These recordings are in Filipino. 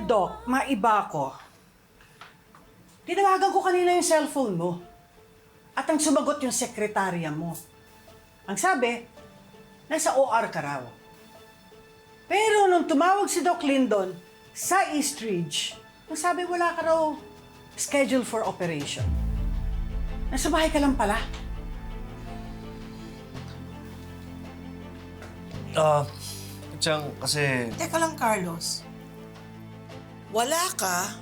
Doc, maiba ko. Tinawagan ko kanina yung cellphone mo. At ang sumagot yung sekretarya mo. Ang sabi, nasa OR ka raw. Pero nung tumawag si Doc Lindon sa East Ridge, ang sabi wala ka raw schedule for operation. Nasa bahay ka lang pala. Tiyang, kasi... Teka lang, Carlos. Wala ka,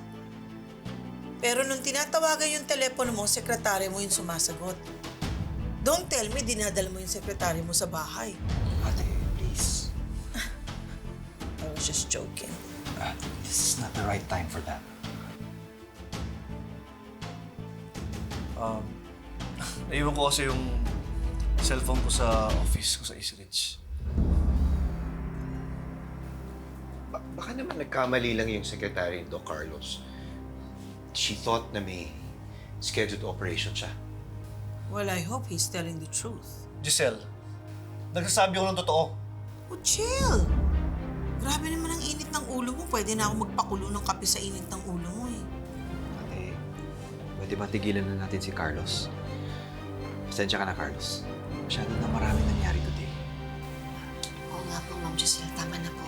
pero nung tinatawagan yung telepono mo, sekretary mo yung sumasagot. Don't tell me dinadala mo yung sekretary mo sa bahay. Ate, please. I was just joking. This is not the right time for that. Naiwan ko kasi yung cellphone ko sa office ko sa East Ridge. Baka naman nagkamali lang yung secretary ni Doc Carlos. She thought na may scheduled operation siya. Well, I hope he's telling the truth. Giselle, nagsasabi ako ng totoo. Oh, chill! Grabe naman ang init ng ulo mo. Pwede na ako magpakulo ng kape sa init ng ulo mo eh. Ate, pwede ba tigilan na natin si Carlos? Pasensya ka na, Carlos. Masyado na maraming nangyari today. Oo nga po, Ma'am Giselle. Tama na po.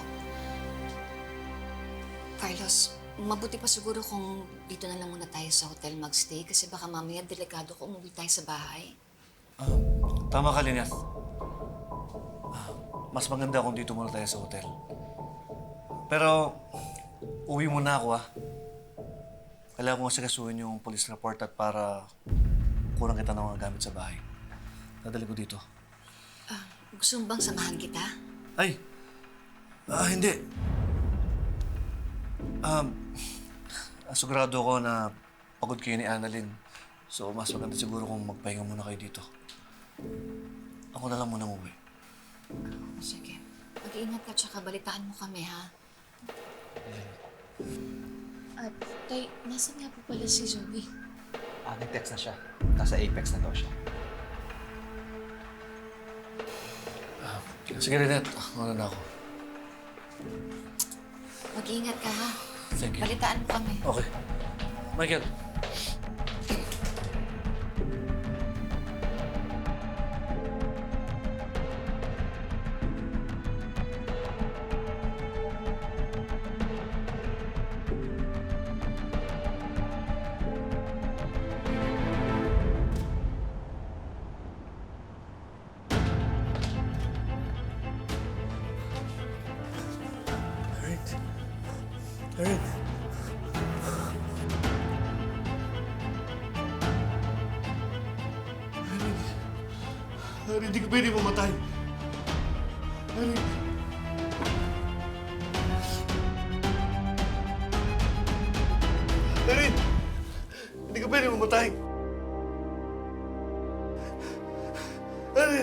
Carlos, mabuti pa siguro kung dito na lang muna tayo sa hotel magstay kasi baka mamaya delikado kung umuwi tayo sa bahay. Tama ka, Lynette. Mas maganda kung dito muna tayo sa hotel. Pero, uwi muna ako, Kailangan ko asikasuhin yung police report at para kurang kita ng mga gamit sa bahay. Dadali ko dito. Gusto mo bang samahan kita? Ay! Hindi. Sigurado ako na pagod kayo ni Annalyn. So, mas maganda siguro kung magpahinga muna kayo dito. Ako na lang muna umuwi. Sige. Mag-iingat ka tsaka balitaan mo kami, ha? At, Tay, nasan nga po pala si Zoe? Nag-text na siya. Nasa Apex na daw siya. Sige, Lynette. Ano na ako? Mag-iingat ka, ha? Thank you. Balitaan mo kami. Okay. Michael. Alright. Harry, hindi ka pwede mamatay. Harry. Harry, hindi ka pwede mamatay. Harry,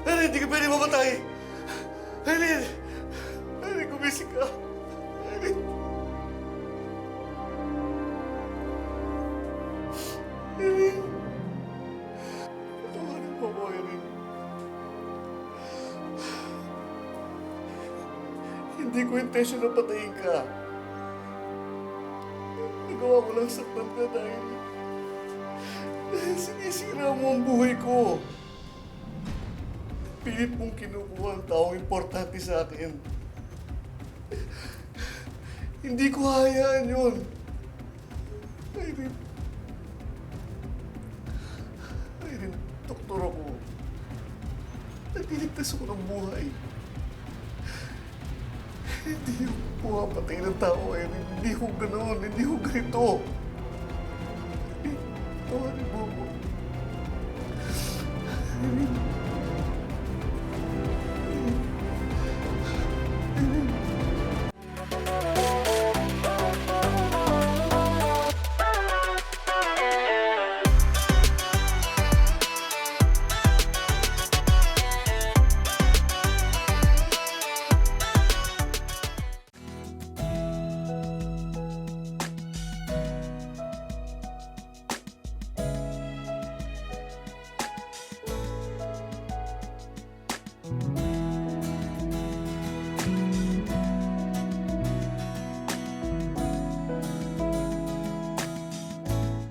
Harry, hindi ka pwede mamatay. Harry, Harry, gumising ka. Harry. Harry. Patawarin mo ako, Harry. Hindi ko intention na patayin ka. Nagawa ko lang saktan ka dahil sinisira mo ang buhay ko. Pilit mong kinukuha ang taong importante sa akin. Hindi ko hayaan yun. Irene, doktor ako. Nagliligtas ako ng buhay. Hindi yung pumapatay ng tao, Irene. Hindi ko ganoon. Hindi ko ganito. Tawarin mo ako. Irene.